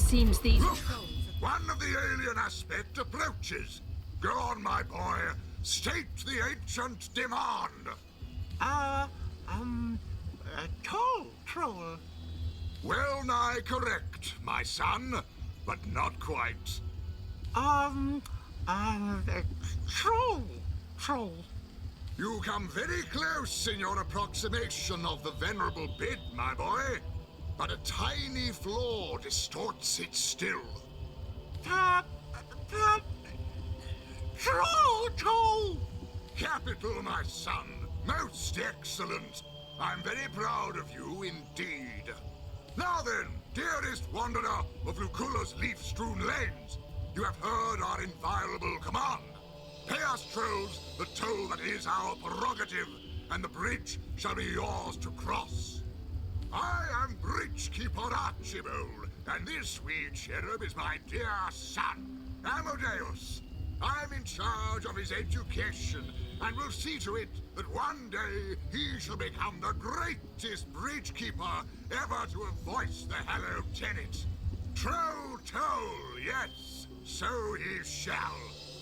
seems these... Look! One of the alien aspect approaches. Go on, my boy. State the ancient demand. Tall troll. Well nigh correct, my son, but not quite. Troll. You come very close in your approximation of the venerable bid, my boy. But a tiny flaw distorts it still. Troll! Capital, my son. Most excellent. I'm very proud of you indeed. Now then, dearest wanderer of Lucula's leaf-strewn lanes, you have heard our inviolable command. Pay us, trolls, the toll that is our prerogative, and the bridge shall be yours to cross. I am Bridgekeeper Archibald, and this wee cherub is my dear son, Amadeus. I'm in charge of his education, and will see to it that one day he shall become the greatest bridgekeeper ever to have voiced the hallowed tenet. Troll toll, yes, so he shall.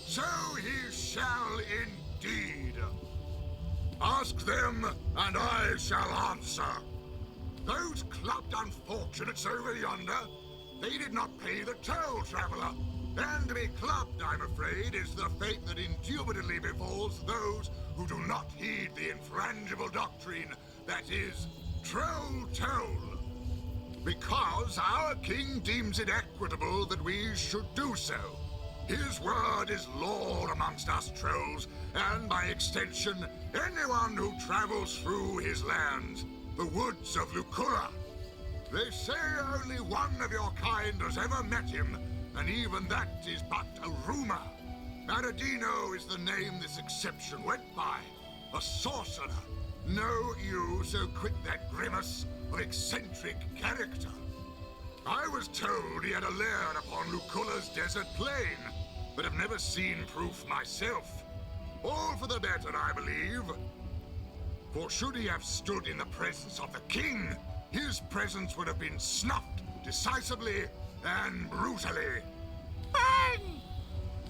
So he shall indeed. Ask them, and I shall answer. Those clubbed unfortunates over yonder, they did not pay the toll, traveler. And to be clubbed, I'm afraid, is the fate that indubitably befalls those who do not heed the infrangible doctrine that is troll toll. Because our king deems it equitable that we should do so. His word is law amongst us trolls, and by extension, anyone who travels through his lands, the woods of Lucula. They say only one of your kind has ever met him, and even that is but a rumor. Aradino is the name this exception went by. A sorcerer. Know you, so quit that grimace of eccentric character. I was told he had a lair upon Lucula's desert plain, but have never seen proof myself. All for the better, I believe. For should he have stood in the presence of the king, his presence would have been snuffed decisively and brutally. Bang!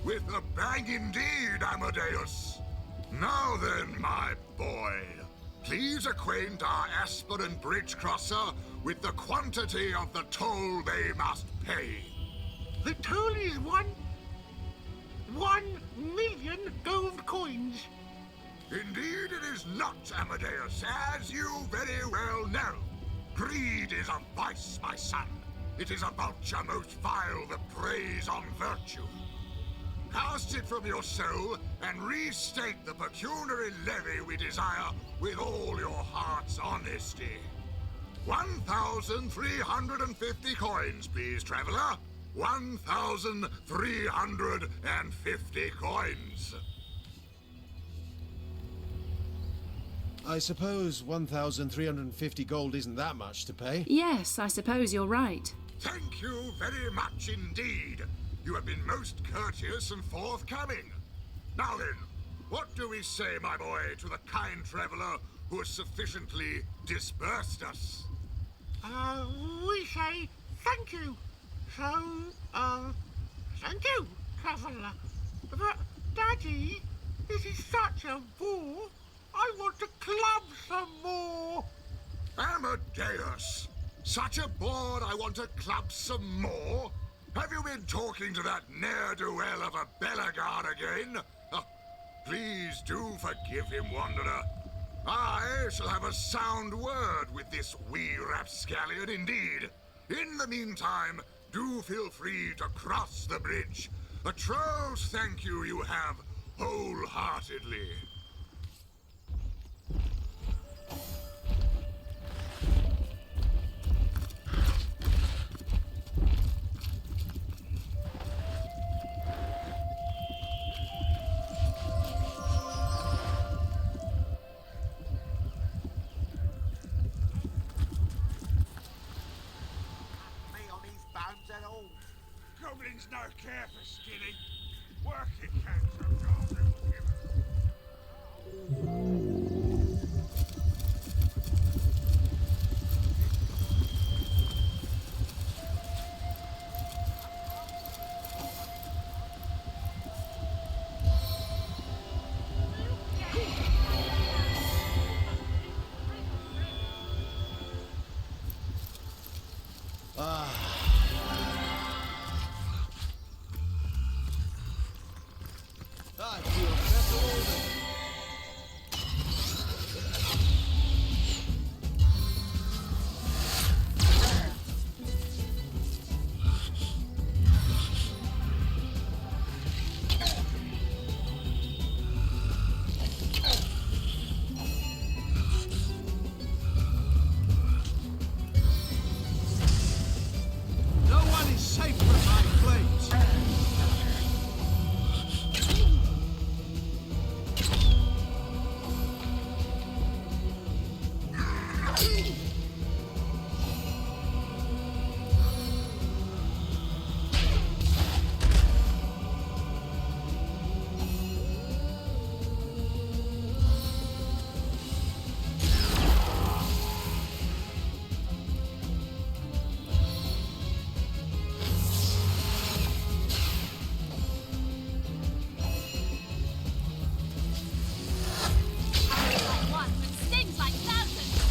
With a bang indeed, Amadeus. Now then, my boy, please acquaint our aspirant bridge crosser with the quantity of the toll they must pay. The toll is 1,000,000 gold coins. Indeed it is not, Amadeus, as you very well know. Greed is a vice, my son. It is a vulture most vile that preys on virtue. Cast it from your soul and restate the pecuniary levy we desire with all your heart's honesty. 1,350 coins, please, traveler. 1,350 coins. I suppose 1,350 gold isn't that much to pay. Yes, I suppose you're right. Thank you very much indeed. You have been most courteous and forthcoming. Now then, what do we say, my boy, to the kind traveler who has sufficiently disbursed us? We say thank you. So, thank you, traveler. But, Daddy, this is such a bore. I want to club some more. Amadeus! Such a bore I want to club some more? Have you been talking to that ne'er-do-well of a Belagard again? Please do forgive him, wanderer. I shall have a sound word with this wee rapscallion indeed. In the meantime, do feel free to cross the bridge. A troll's thank you you have wholeheartedly. Goblins no care for skinny. Working cancer rather give. I feel better already. No one is safe from my flames. Like one, but stings like thousands.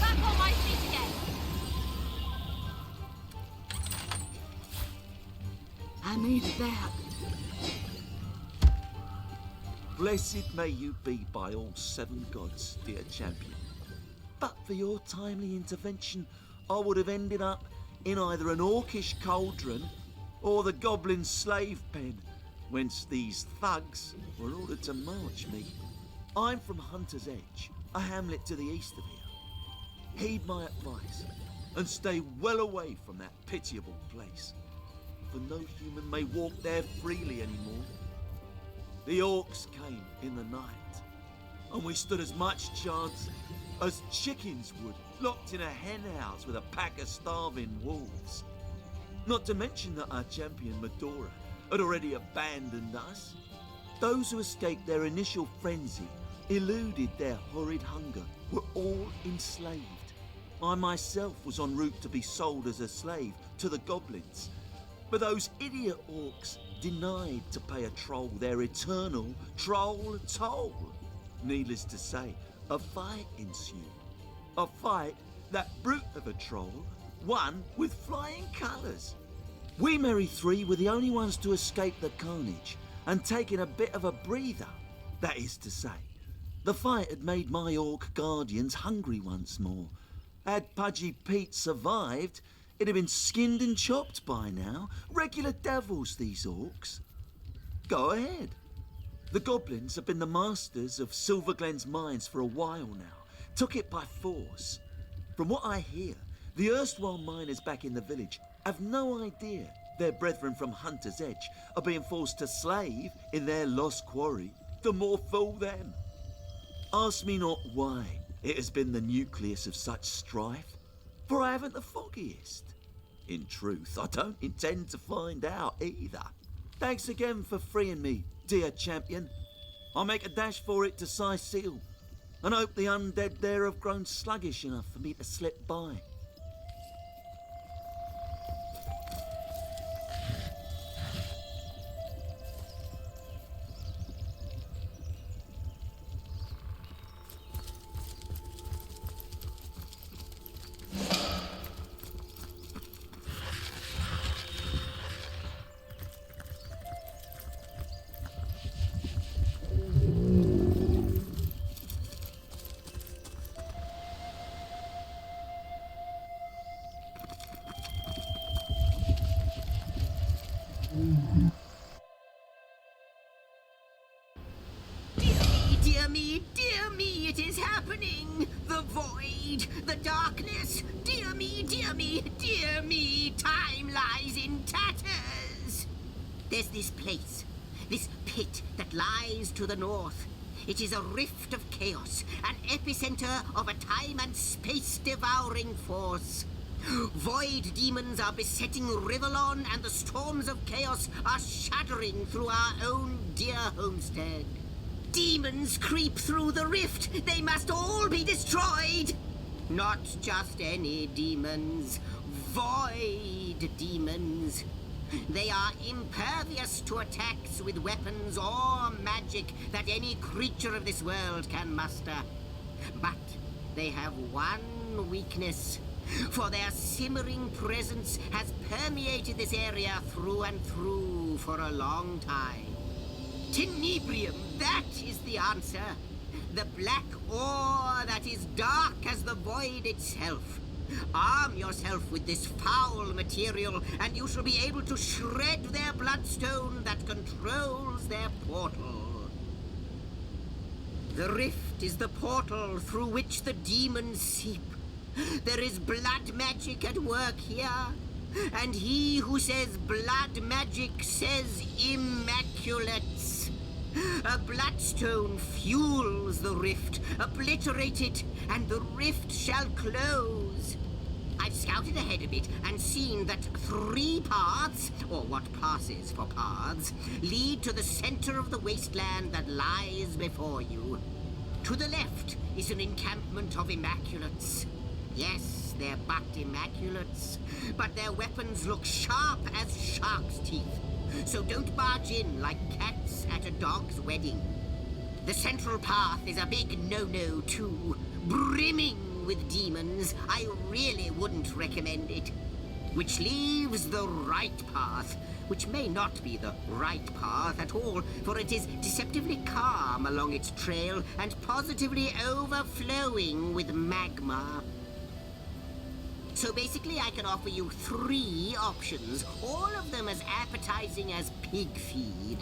Back on my feet again. I needed that. Blessed may you be by all seven gods, dear champion. But for your timely intervention, I would have ended up in either an orcish cauldron or the goblin slave pen, whence these thugs were ordered to march me. I'm from Hunter's Edge, a hamlet to the east of here. Heed my advice and stay well away from that pitiable place, for no human may walk there freely anymore. The orcs came in the night, and we stood as much chance as chickens would, locked in a hen house with a pack of starving wolves. Not to mention that our champion Madora had already abandoned us. Those who escaped their initial frenzy, eluded their horrid hunger, were all enslaved. I myself was en route to be sold as a slave to the goblins, but those idiot orcs denied to pay a troll their eternal troll toll. Needless to say, a fight ensued. A fight that brute of a troll won with flying colours. We merry three were the only ones to escape the carnage and taking a bit of a breather. That is to say, the fight had made my orc guardians hungry once more. Had Pudgy Pete survived, it'd have been skinned and chopped by now. Regular devils, these orcs. Go ahead. The goblins have been the masters of Silverglen's mines for a while now. Took it by force. From what I hear, the erstwhile miners back in the village have no idea their brethren from Hunter's Edge are being forced to slave in their lost quarry. The more fool them. Ask me not why it has been the nucleus of such strife, for I haven't the foggiest. In truth, I don't intend to find out either. Thanks again for freeing me, dear champion. I'll make a dash for it to Seal, and hope the undead there have grown sluggish enough for me to slip by. Dear me, it is happening! The void, the darkness, dear me, time lies in tatters! There's this place, this pit that lies to the north. It is a rift of chaos, an epicenter of a time and space-devouring force. Void demons are besetting Rivellon, and the storms of chaos are shuddering through our own dear homestead. Demons creep through the rift. They must all be destroyed. Not just any demons. Void demons. They are impervious to attacks with weapons or magic that any creature of this world can muster. But they have one weakness, for their simmering presence has permeated this area through and through for a long time. Tenebrium, that is the answer. The black ore that is dark as the void itself. Arm yourself with this foul material, and you shall be able to shred their bloodstone that controls their portal. The rift is the portal through which the demons seep. There is blood magic at work here, and he who says blood magic says immaculates. A bloodstone fuels the rift. Obliterate it, and the rift shall close. I've scouted ahead a bit and seen that 3 paths, or what passes for paths, lead to the center of the wasteland that lies before you. To the left is an encampment of immaculates. Yes, they're but immaculates, but their weapons look sharp as shark's teeth. So don't barge in like cats at a dog's wedding. The central path is a big no-no too, brimming with demons. I really wouldn't recommend it. Which leaves the right path, which may not be the right path at all, for it is deceptively calm along its trail and positively overflowing with magma. So basically I can offer you 3 options, all of them as appetizing as pig feed.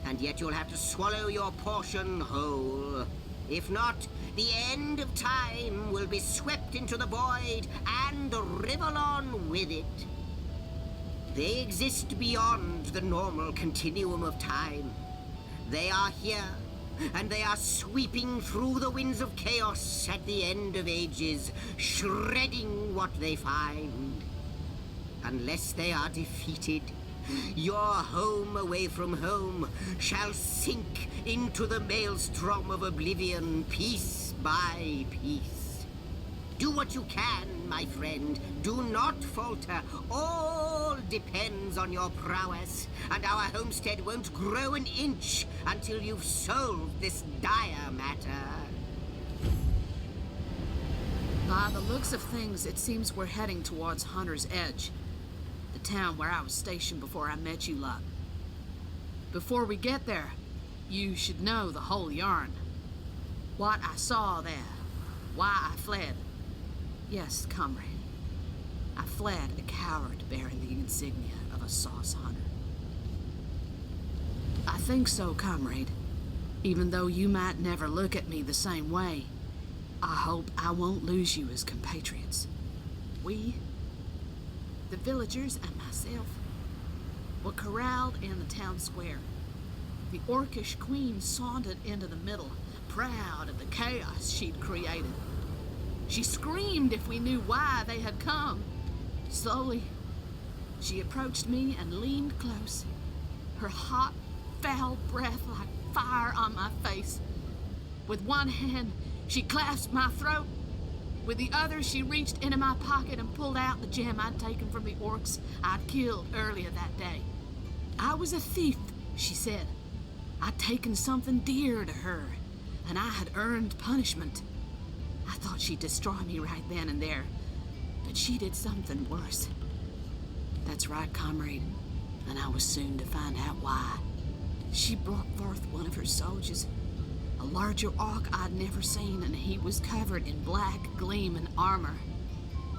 And yet you'll have to swallow your portion whole. If not, the end of time will be swept into the void and Rivalon with it. They exist beyond the normal continuum of time. They are here, and they are sweeping through the winds of chaos at the end of ages, shredding what they find. Unless they are defeated, your home away from home shall sink into the maelstrom of oblivion piece by piece. Do what you can, my friend. Do not falter. All depends on your prowess, and our homestead won't grow an inch until you've solved this dire matter. By the looks of things, it seems we're heading towards Hunter's Edge, the town where I was stationed before I met you lot. Before we get there, you should know the whole yarn. What I saw there, why I fled. Yes, comrade, I fled a coward bearing the insignia of a sauce hunter. I think so, comrade. Even though you might never look at me the same way, I hope I won't lose you as compatriots. We, the villagers and myself, were corralled in the town square. The orcish queen sauntered into the middle, proud of the chaos she'd created. She screamed if we knew why they had come. Slowly, she approached me and leaned close, her hot, foul breath like fire on my face. With one hand, she clasped my throat. With the other, she reached into my pocket and pulled out the gem I'd taken from the orcs I'd killed earlier that day. I was a thief, she said. I'd taken something dear to her, and I had earned punishment. I thought she'd destroy me right then and there, but she did something worse. That's right, comrade, and I was soon to find out why. She brought forth one of her soldiers, a larger orc I'd never seen, and he was covered in black gleaming armor.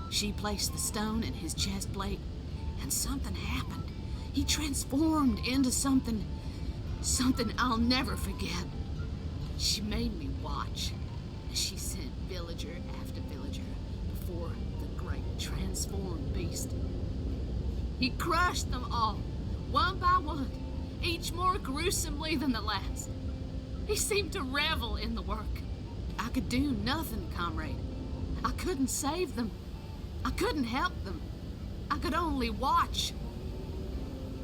She placed the stone in his chest plate, and something happened. He transformed into something I'll never forget. She made me watch as she sent villager after villager before the great transformed beast. He crushed them all, one by one, each more gruesomely than the last. He seemed to revel in the work. I could do nothing, comrade. I couldn't save them. I couldn't help them. I could only watch.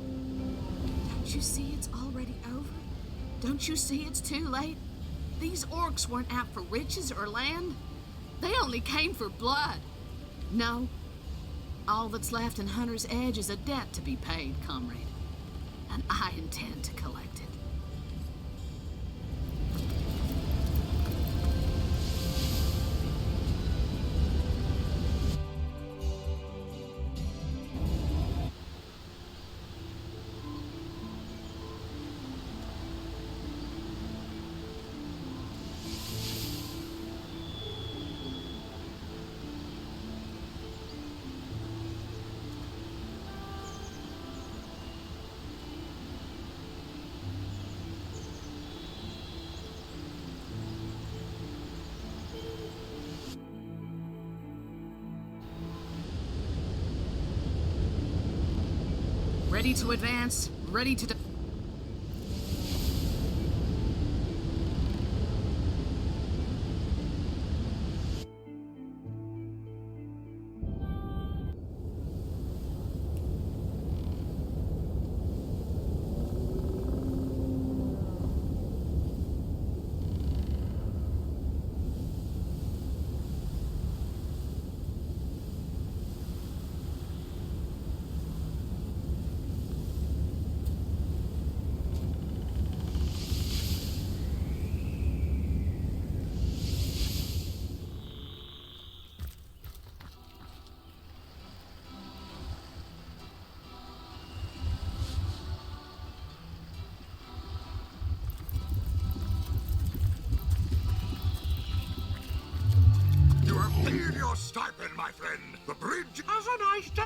Don't you see it's already over? Don't you see it's too late? These orcs weren't out for riches or land. They only came for blood. No. All that's left in Hunter's Edge is a debt to be paid, comrade. And I intend to collect it. Ready to advance, ready to... You have paid your stipend, my friend. The bridge... Have a nice day.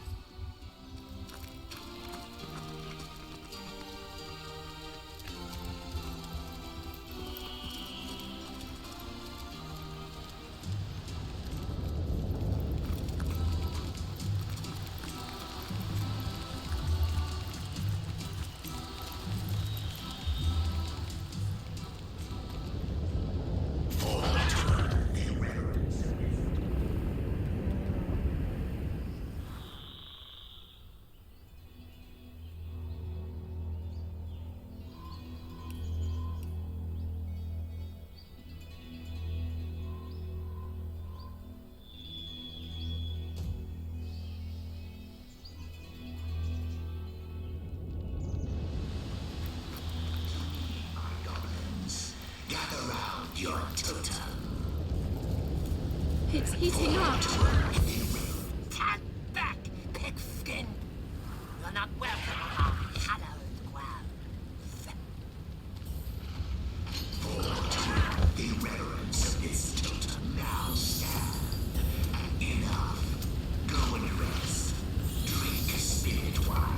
Your totem. It's heating up. Stand back, pigskin. You're not welcome on our hallowed ground. The reverence of this totem now stand. Enough. Go and rest. Drink spirit wine.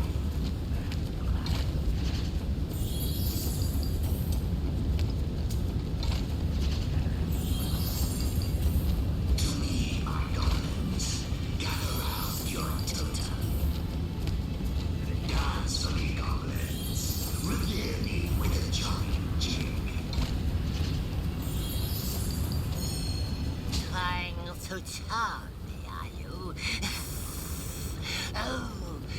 To charm me, are you? Oh,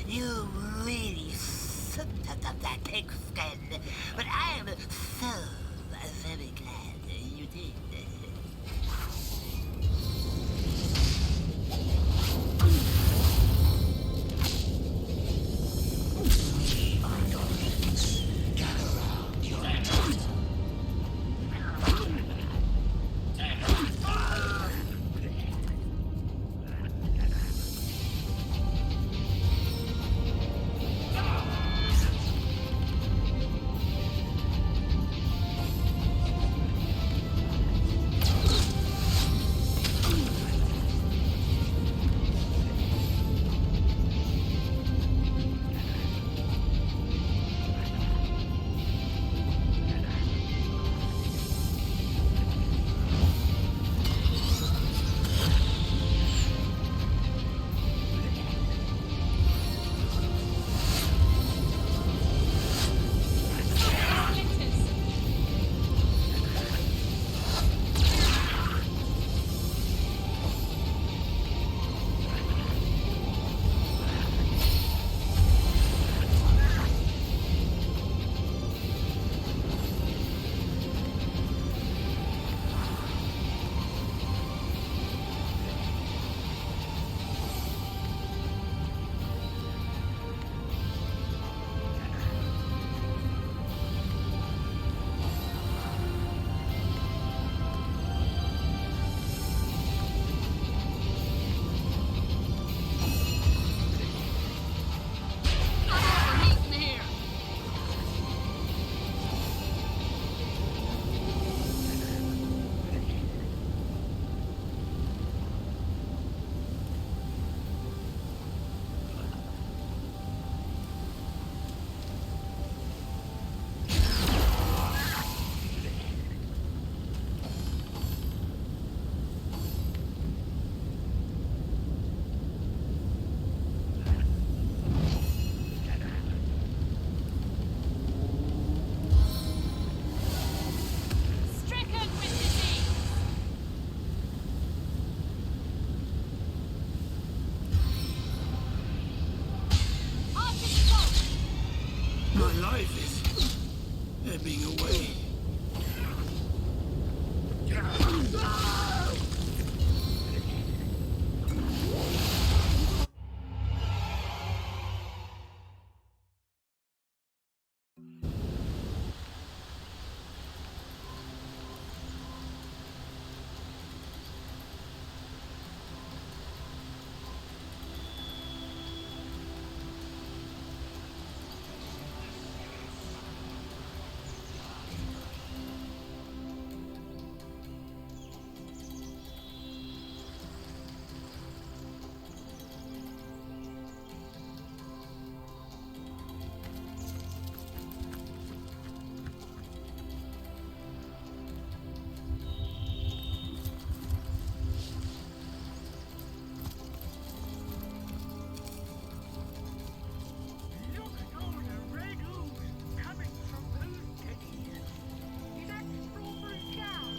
you really sucked up that pigskin. But I am so very glad you did. life is ebbing away. Look at all the red ooze coming from those teddies. Is that strawberry jam?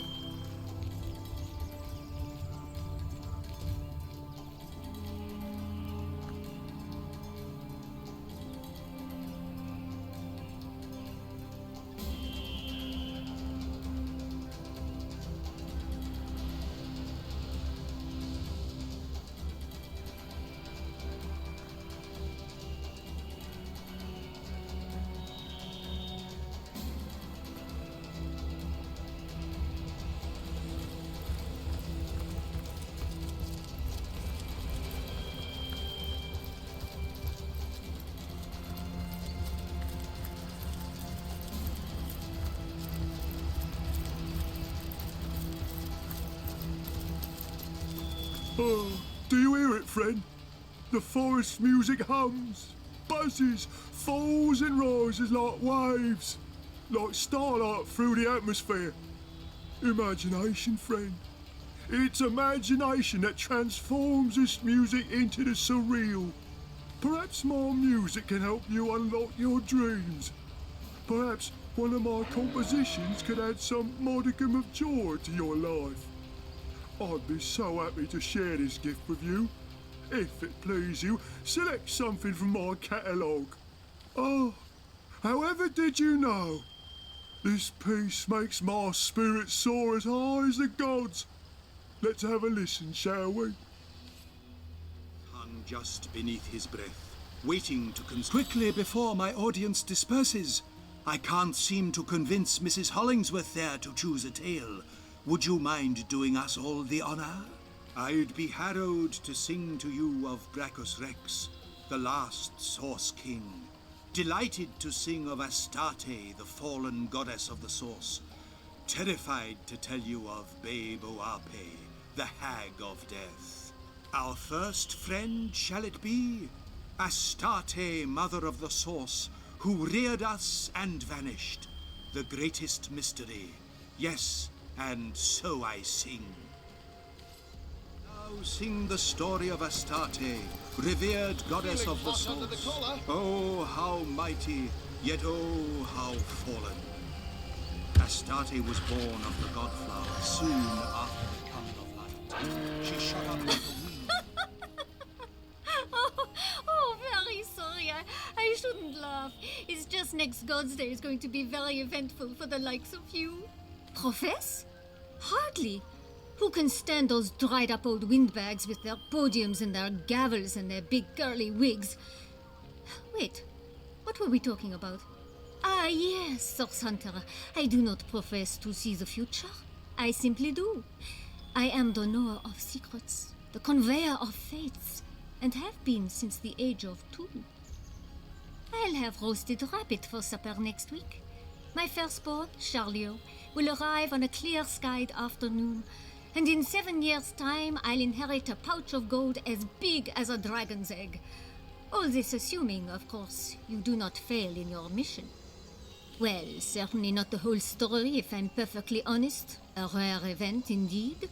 Oh, do you hear it, friend? The forest music hums, buzzes, falls and rises like waves, like starlight through the atmosphere. Imagination, friend. It's imagination that transforms this music into the surreal. Perhaps more music can help you unlock your dreams. Perhaps one of my compositions could add some modicum of joy to your life. I'd be so happy to share this gift with you. If it please you, select something from my catalogue. Oh, however did you know? This piece makes my spirit soar as high as the gods. Let's have a listen, shall we? Hung just beneath his breath, waiting to quickly before my audience disperses. I can't seem to convince Mrs. Hollingsworth there to choose a tale. Would you mind doing us all the honor? I'd be harrowed to sing to you of Brachus Rex, the last Source King. Delighted to sing of Astarte, the fallen goddess of the source. Terrified to tell you of Babe Oape, the hag of death. Our first friend shall it be? Astarte, mother of the source, who reared us and vanished. The greatest mystery. Yes, and so I sing. Now sing the story of Astarte, revered goddess of the source. Oh, how mighty, yet oh, how fallen. Astarte was born of the godflower soon after the coming of light. She shot up like a weed. Oh, very sorry. I shouldn't laugh. It's just next God's Day is going to be very eventful for the likes of you. Profess? Hardly. Who can stand those dried-up old windbags with their podiums and their gavels and their big curly wigs? Wait, what were we talking about? Ah, yes, Source Hunter. I do not profess to see the future. I simply do. I am the knower of secrets, the conveyor of fates, and have been since the age of 2. I'll have roasted rabbit for supper next week. My firstborn, Charlio, will arrive on a clear-skied afternoon, and in 7 years' time I'll inherit a pouch of gold as big as a dragon's egg. All this assuming, of course, you do not fail in your mission. Well, certainly not the whole story, if I'm perfectly honest. A rare event, indeed.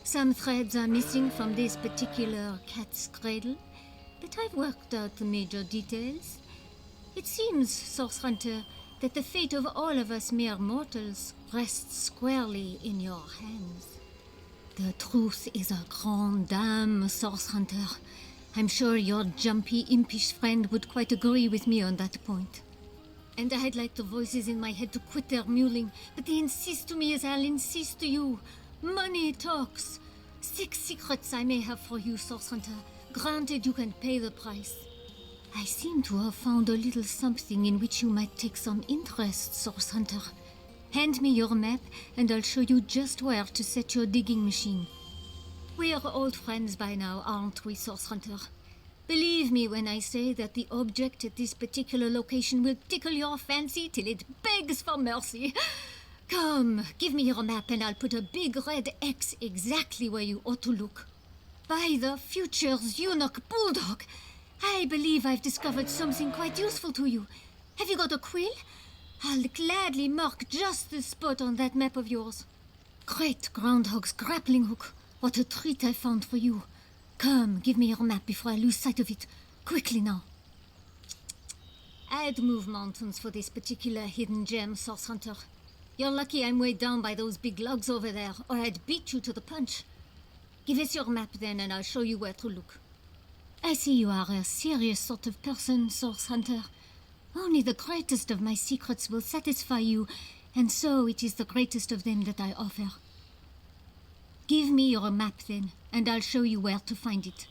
Some threads are missing from this particular cat's cradle, but I've worked out the major details. It seems, Source Hunter, that the fate of all of us mere mortals rests squarely in your hands. The truth is a grande dame, Source Hunter. I'm sure your jumpy, impish friend would quite agree with me on that point. and I'd like the voices in my head to quit their mewling, but they insist to me as I'll insist to you. Money talks. 6 secrets I may have for you, Source Hunter. Granted, you can pay the price. I seem to have found a little something in which you might take some interest, Source Hunter. Hand me your map, and I'll show you just where to set your digging machine. We're old friends by now, aren't we, Source Hunter? Believe me when I say that the object at this particular location will tickle your fancy till it begs for mercy. Come, give me your map and I'll put a big red X exactly where you ought to look. By the future's eunuch bulldog, I believe I've discovered something quite useful to you. Have you got a quill? I'll gladly mark just the spot on that map of yours. Great groundhog's grappling hook. What a treat I found for you. Come, give me your map before I lose sight of it. Quickly now. I'd move mountains for this particular hidden gem, Source Hunter. You're lucky I'm way down by those big logs over there, or I'd beat you to the punch. Give us your map then, and I'll show you where to look. I see you are a serious sort of person, Source Hunter. Only the greatest of my secrets will satisfy you, and so it is the greatest of them that I offer. Give me your map then, and I'll show you where to find it.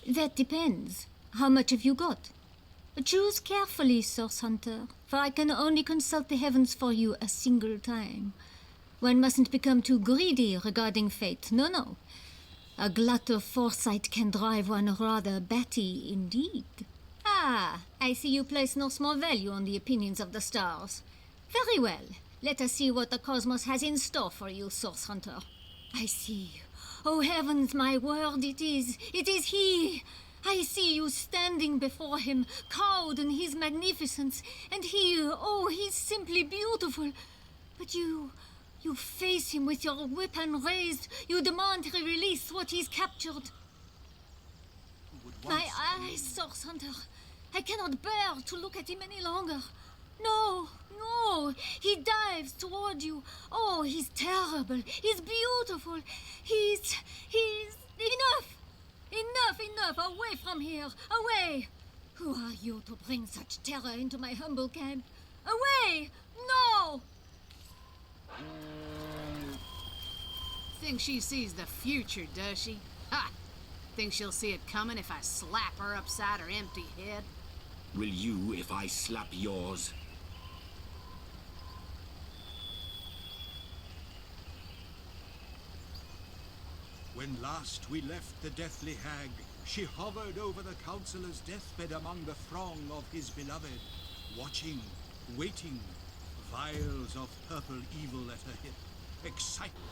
That depends. How much have you got? Choose carefully, Source Hunter, for I can only consult the heavens for you a single time. One mustn't become too greedy regarding fate. No. A glut of foresight can drive one rather batty indeed. Ah, I see you place no small value on the opinions of the stars. Very well. Let us see what the cosmos has in store for you, Source Hunter. I see. Oh heavens, my word, it is he! I see you standing before him, cowed in his magnificence, and he's simply beautiful. But you face him with your weapon raised, you demand he release what he's captured. My eyes, Source Hunter. I cannot bear to look at him any longer. No, he dives toward you. Oh, he's terrible. He's beautiful. He's... Enough! Away from here! Away! Who are you to bring such terror into my humble camp? Away! No! Think she sees the future, does she? Ha! Think she'll see it coming if I slap her upside her empty head? Will you if I slap yours? When last we left the deathly hag, she hovered over the councillor's deathbed among the throng of his beloved, watching, waiting, vials of purple evil at her hip. Excitement.